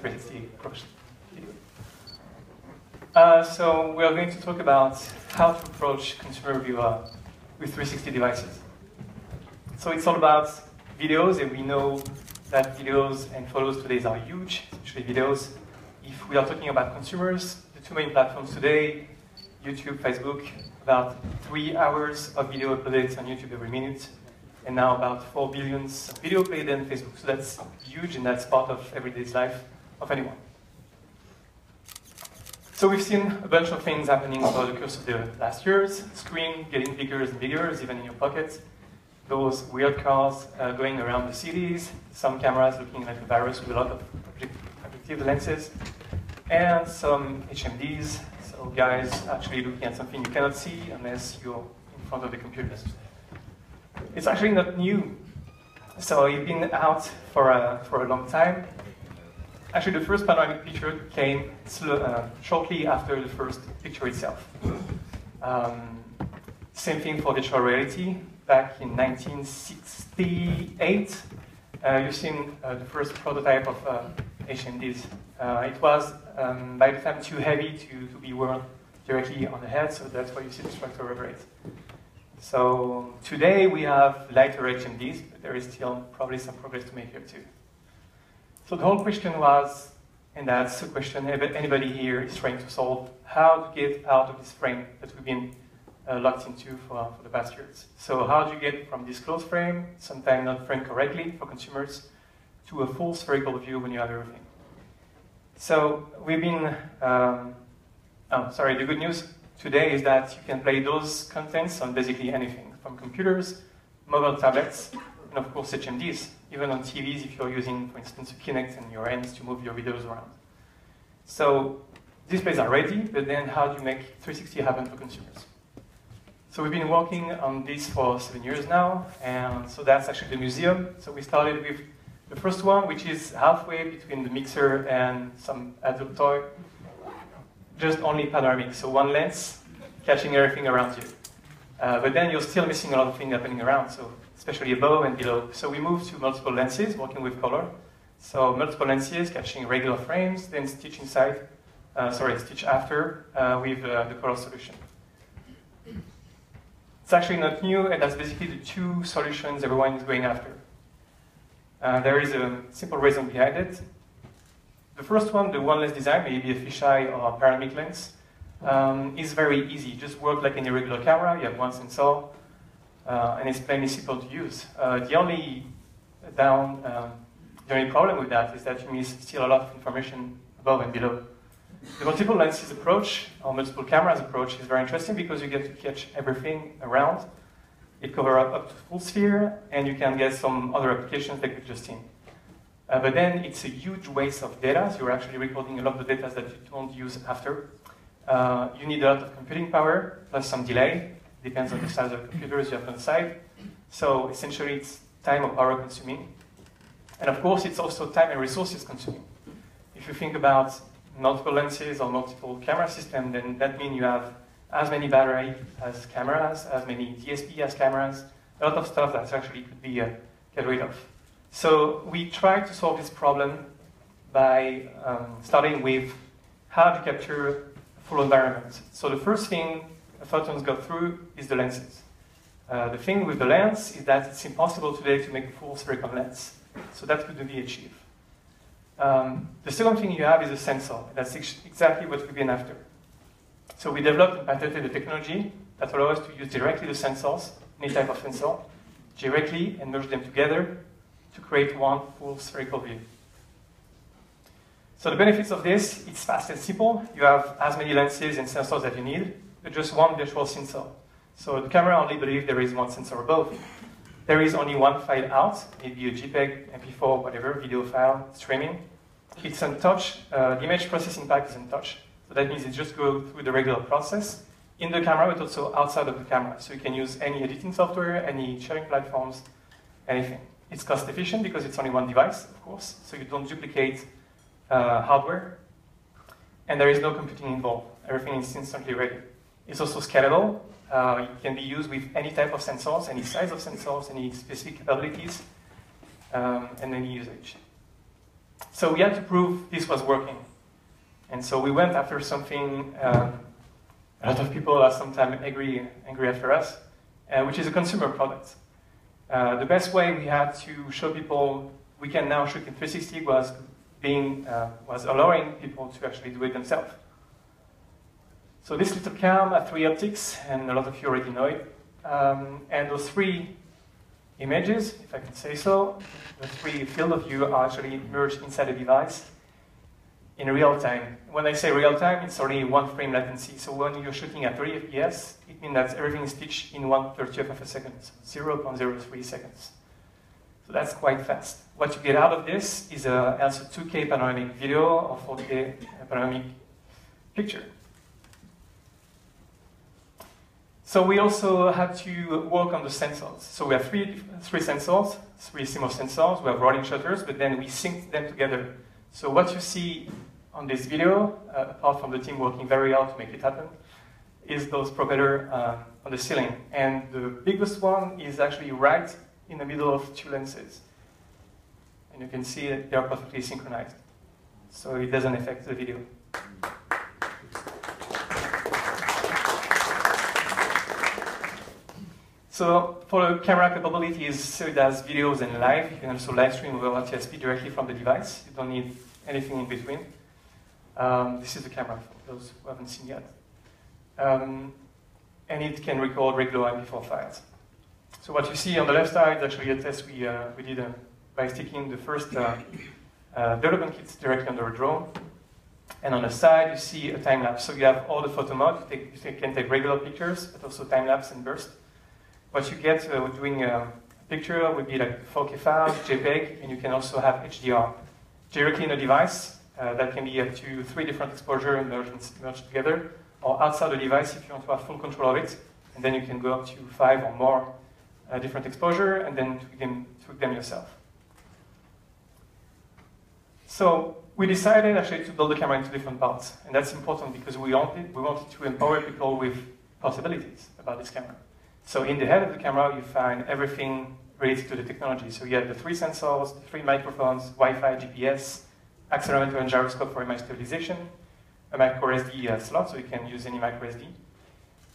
360 approach video. So we are going to talk about how to approach consumer review with 360 devices. So it's all about videos, and we know that videos and photos today are huge, especially videos. If we are talking about consumers, the two main platforms today, YouTube, Facebook, about 3 hours of video uploaded on YouTube every minute, and now about 4 billion video played on Facebook. So that's huge, and that's part of everyday life of anyone. So we've seen a bunch of things happening over the course of the last years. Screen getting bigger and bigger, even in your pocket. Those weird cars going around the cities. Some cameras looking like a virus with a lot of objective lenses. And some HMDs, so guys actually looking at something you cannot see unless you're in front of the computers. It's actually not new. So it's been out for a long time. Actually, the first panoramic picture came shortly after the first picture itself. Same thing for virtual reality. Back in 1968, you've seen the first prototype of HMDs. It was, by the time, too heavy to be worn directly on the head, so that's why you see the structure vibrate. So today we have lighter HMDs, but there is still probably some progress to make here too. So the whole question was, and that's a question anybody here is trying to solve, how to get out of this frame that we've been locked into for the past years. So how do you get from this closed frame, sometimes not framed correctly for consumers, to a full spherical view when you have everything? So we've been, the good news today is that you can play those contents on basically anything, from computers, mobile tablets, and of course HMDs, even on TVs if you're using, for instance, a Kinect and your hands to move your videos around. So displays are ready, but then how do you make 360 happen for consumers? So we've been working on this for 7 years now, and so that's actually the museum. So we started with the first one, which is halfway between the mixer and some adult toy, just only panoramic, so one lens catching everything around you. But then you're still missing a lot of things happening around, so especially above and below. So we moved to multiple lenses, working with color. So multiple lenses catching regular frames, then stitch inside, stitch after with the color solution. It's actually not new, and that's basically the two solutions everyone is going after. There is a simple reason behind it. The first one, the one lens design, maybe a fisheye or a panoramic lens, is very easy. Just work like any regular camera. You have one sensor, and it's plainly simple to use. The only problem with that is that you miss still a lot of information above and below. The multiple lenses approach, or multiple cameras approach, is very interesting because you get to catch everything around. It covers up to full sphere, and you can get some other applications like we've just seen. But then it's a huge waste of data, so you're actually recording a lot of the data that you don't use after. You need a lot of computing power, plus some delay. Depends on the size of the computers you have on the side. So essentially, it's time or power consuming. And of course, it's also time and resources consuming. If you think about multiple lenses or multiple camera systems, then that means you have as many battery as cameras, as many DSP as cameras, a lot of stuff that actually could be get rid of. So we try to solve this problem by starting with how to capture full environment. So the first thing photons go through is the lenses. The thing with the lens is that it's impossible today to make a full spherical lens. So that could be achieved. The second thing you have is a sensor. That's exactly what we've been after. So we developed and patented a technology that allows us to use directly the sensors, any type of sensor, directly and merge them together to create one full spherical view. So the benefits of this, it's fast and simple. You have as many lenses and sensors that you need, but just one virtual sensor. So the camera only believes there is one sensor above. There is only one file out, maybe a JPEG, MP4, whatever, video file, streaming. It's untouched. The image processing pack is untouched. So that means it just goes through the regular process in the camera, but also outside of the camera. So you can use any editing software, any sharing platforms, anything. It's cost efficient because it's only one device, of course, so you don't duplicate hardware. And there is no computing involved. Everything is instantly ready. It's also scalable. It can be used with any type of sensors, any size of sensors, any specific capabilities, and any usage. So we had to prove this was working. And so we went after something a lot of people are sometimes angry after us, which is a consumer product. The best way we had to show people we can now shoot in 360 was allowing people to actually do it themselves. So this little cam had 3 optics, and a lot of you already know it. And those 3 images, if I can say so, the 3 field of view are actually merged inside the device in real time. When I say real time, it's only 1 frame latency. So when you're shooting at 30 FPS, it means that everything is stitched in 1/30th of a second, so 0.03 seconds. So that's quite fast. What you get out of this is also 2K panoramic video or 4K panoramic picture. So we also had to work on the sensors. So we have three sensors, 3 CMOS sensors. We have rolling shutters, but then we synced them together. So what you see on this video, apart from the team working very hard to make it happen, is those propellers on the ceiling. And the biggest one is actually right in the middle of 2 lenses. And you can see that they are perfectly synchronized. So it doesn't affect the video. So for the camera capabilities, so it has videos and live. You can also live stream over RTSP directly from the device. You don't need anything in between. This is the camera for those who haven't seen yet. And it can record regular MP4 files. So what you see on the left side is actually a test we did by sticking the first development kits directly under a drone. And on the side, you see a time lapse. So you have all the photo mode. You can take regular pictures, but also time lapse and burst. What you get doing a picture would be like 4K file, JPEG, and you can also have HDR. Directly in the device, that can be up to 3 different exposures merged together, or outside the device if you want to have full control of it. And then you can go up to 5 or more different exposures, and then tweak them yourself. So we decided actually to build the camera into different parts. And that's important because we wanted to empower people with possibilities about this camera. So in the head of the camera, you find everything related to the technology. So you have the 3 sensors, the 3 microphones, Wi-Fi, GPS, accelerometer and gyroscope for image stabilization, a micro SD slot, so you can use any micro SD,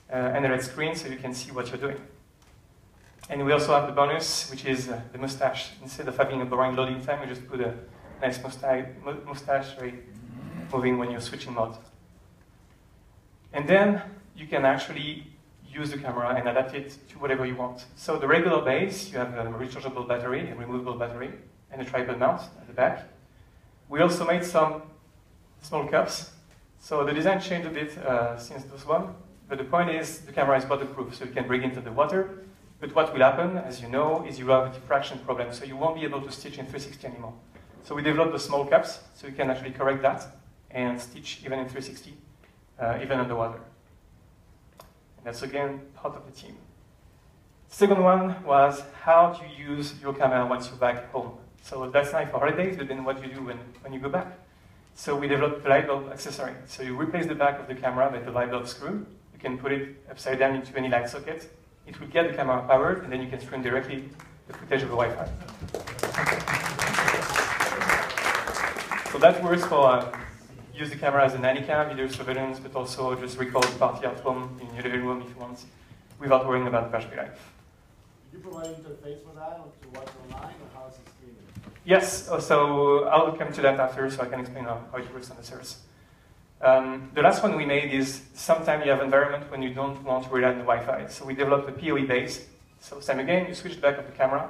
and a LED screen so you can see what you're doing. And we also have the bonus, which is the mustache. Instead of having a boring loading time, we just put a nice mustache moving when you're switching modes. And then you can actually use the camera and adapt it to whatever you want. So the regular base, you have a rechargeable battery, a removable battery, and a tripod mount at the back. We also made some small cups. So the design changed a bit since this one, but the point is the camera is waterproof, so you can bring it into the water. But what will happen, as you know, is you have a diffraction problem, so you won't be able to stitch in 360 anymore. So we developed the small cups, so you can actually correct that and stitch even in 360, even underwater. That's again part of the team. Second one was how to use your camera once you're back home. So that's nice for holidays, but then what do you do when you go back? So we developed the light bulb accessory. So you replace the back of the camera with the light bulb screw. You can put it upside down into any light socket. It will get the camera powered, and then you can stream directly the footage of the Wi-Fi. So that works for use the camera as a nanny cam, video surveillance, but also just record the party at home in your living room if you want, without worrying about battery life. Did you provide an interface for that to watch online, or how is it streaming? Yes, so I'll come to that after, so I can explain how it works on the service. The last one we made is sometimes you have an environment when you don't want to rely on the Wi-Fi. So we developed a PoE base. So same again, you switch the back of the camera,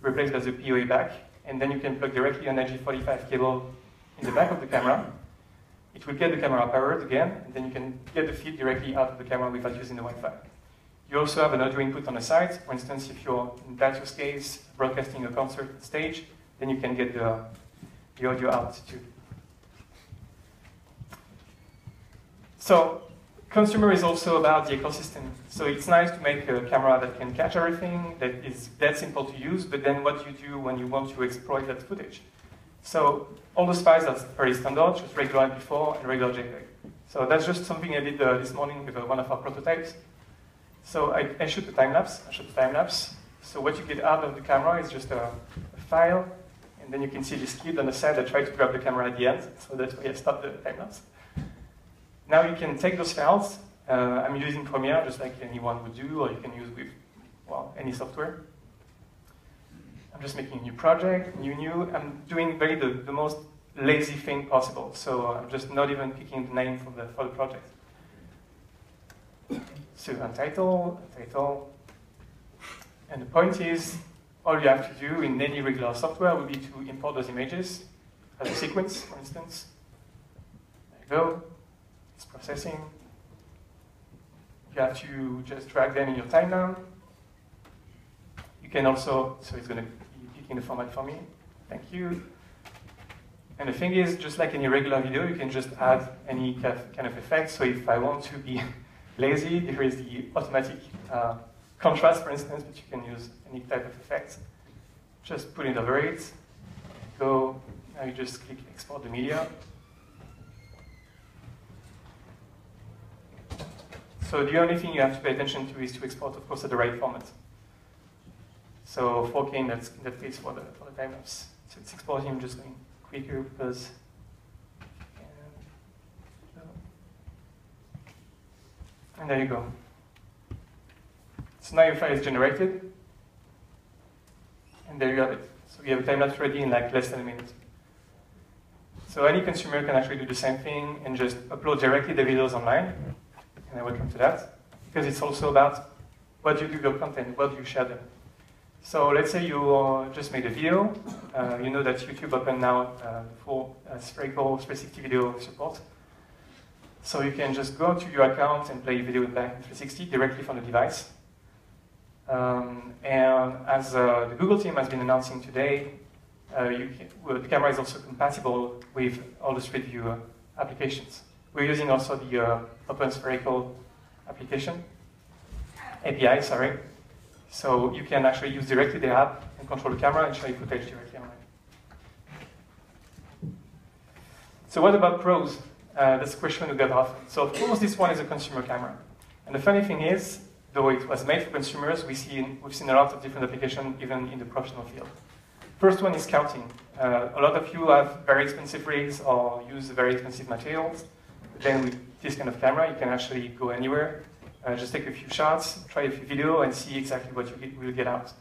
replace it as a PoE back, and then you can plug directly an RG45 cable in the back of the camera. It will get the camera powered again, and then you can get the feed directly out of the camera without using the Wi-Fi. You also have an audio input on the side. For instance, if you're in that use case broadcasting a concert stage, then you can get the audio out too. So consumer is also about the ecosystem. So it's nice to make a camera that can catch everything, that is that simple to use, but then what do you do when you want to exploit that footage? So all those files are very standard, just regular MP4 and regular JPEG. So that's just something I did this morning with one of our prototypes. So I shoot the time lapse. So what you get out of the camera is just a file, and And then you can see this kid on the side that tried to grab the camera at the end, so that's why I stopped the time-lapse. Now you can take those files. I'm using Premiere, just like anyone would do, or you can use with, well, any software. I'm just making a new project, new. I'm doing the most lazy thing possible, so I'm just not even picking the name for the project. So untitle, and the point is, all you have to do in any regular software would be to import those images as a sequence, for instance. There you go. It's processing. You have to just drag them in your timeline. You can also, so it's going to be picking the format for me. Thank you. And the thing is, just like any regular video, you can just add any kind of effect. So if I want to be lazy, here is the automatic contrast, for instance, but you can use any type of effect. Just put it over it. Go. Now you just click export the media. So the only thing you have to pay attention to is to export, of course, at the right format. So 4K in that case for the time-lapse. So it's exporting, I'm just going quicker because. And there you go. So now your file is generated. And there you have it. So you have a time-lapse ready in like less than a minute. So any consumer can actually do the same thing and just upload directly the videos online. And I will come to that. Because it's also about what do you do with your content, what do you share them. So let's say you just made a video. You know that YouTube opened now for spherical 360 video support. So you can just go to your account and play video back in 360 directly from the device. And as the Google team has been announcing today, the camera is also compatible with all the Street View applications. We're using also the Open Spherical application, API, sorry. So you can actually use directly the app and control the camera and show you footage directly online. So what about pros? That's a question we get often. So of course this one is a consumer camera. And the funny thing is, though it was made for consumers, we've seen a lot of different applications even in the professional field. First one is scouting. A lot of you have very expensive rigs or use very expensive materials. But then with this kind of camera, you can actually go anywhere. Just take a few shots, try a few videos, and see exactly what you will get out.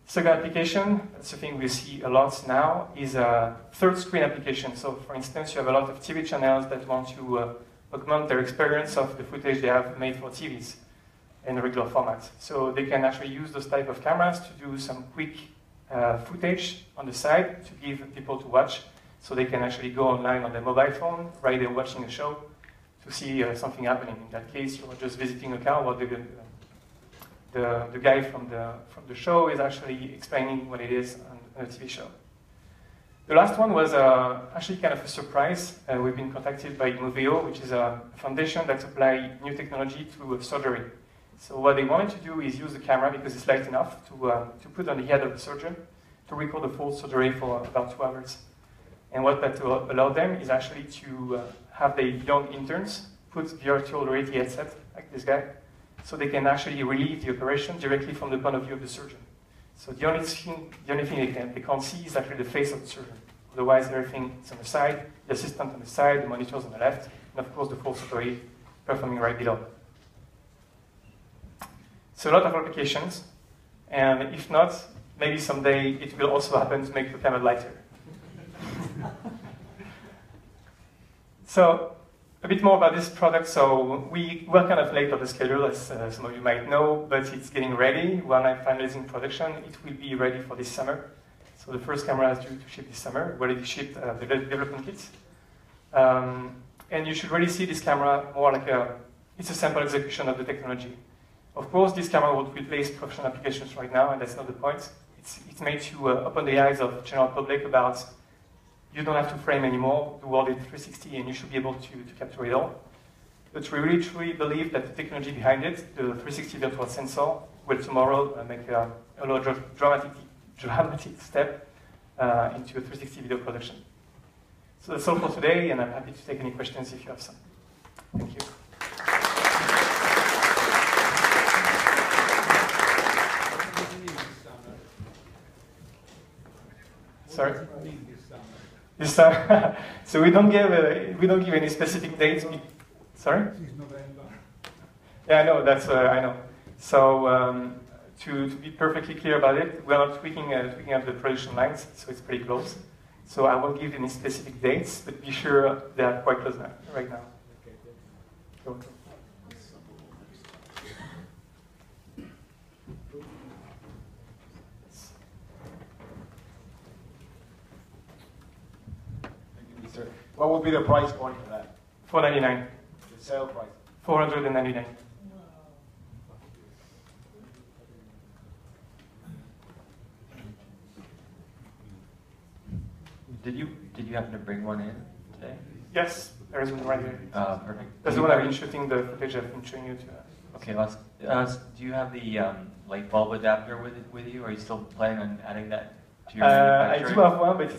Second application, that's the thing we see a lot now, is a third screen application. So for instance, you have a lot of TV channels that want to augment their experience of the footage they have made for TVs in a regular format. So they can actually use those type of cameras to do some quick footage on the side to give people to watch. So they can actually go online on their mobile phone while they're watching a show to see something happening. In that case, you're just visiting a car while the guy from the show is actually explaining what it is on a TV show. The last one was actually kind of a surprise. We've been contacted by Moveo, which is a foundation that applies new technology to surgery. So what they wanted to do is use the camera because it's light enough to put on the head of the surgeon to record the full surgery for about 2 hours. And what that allowed them is actually to have the young interns put virtual reality headset, like this guy, so they can actually relieve the operation directly from the point of view of the surgeon. So the only thing they can't see is actually the face of the surgeon. Otherwise, everything is on the side, the assistant on the side, the monitors on the left, and of course the full surgery performing right below. So a lot of applications, and if not, maybe someday it will also happen to make the camera lighter. So a bit more about this product. So we were kind of late on the schedule, as some of you might know, but it's getting ready. We're now finalizing production. It will be ready for this summer. So the first camera is due to ship this summer. We already shipped the development kits. And you should really see this camera more like it's a sample execution of the technology. Of course, this camera will replace professional applications right now, and that's not the point. It's made to open the eyes of the general public about you don't have to frame anymore, do all the 360, and you should be able to capture it all. But we really truly believe that the technology behind it, the 360 virtual sensor, will tomorrow make a dramatic step into a 360 video production. So that's all for today, and I'm happy to take any questions if you have some. Thank you. Sorry? It's so we don't give any specific dates. Sorry. Yeah, I know. That's I know. So to be perfectly clear about it, we are not tweaking up the production lines, so it's pretty close. So I won't give any specific dates, but be sure they are quite close now, right now. Cool. What would be the price point for that? $499. The sale price? $499. Did you happen to bring one in today? Yes, there is one right here. Perfect. That's the one I've been shooting, the footage I've been showing you to. Okay, do you have the light bulb adapter with you? Are you still planning on adding that to your I manufacturing? do have one, but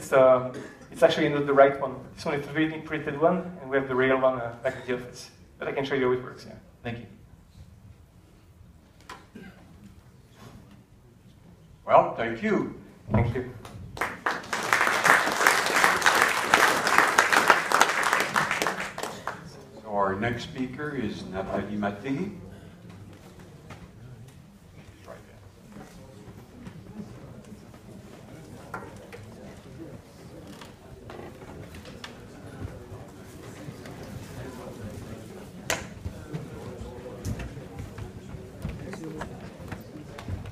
it's actually not the right one. This one is a 3D printed one, and we have the real one back at the office. But I can show you how it works, yeah. Thank you. Well, thank you. Thank you. So our next speaker is Nathalie Maté.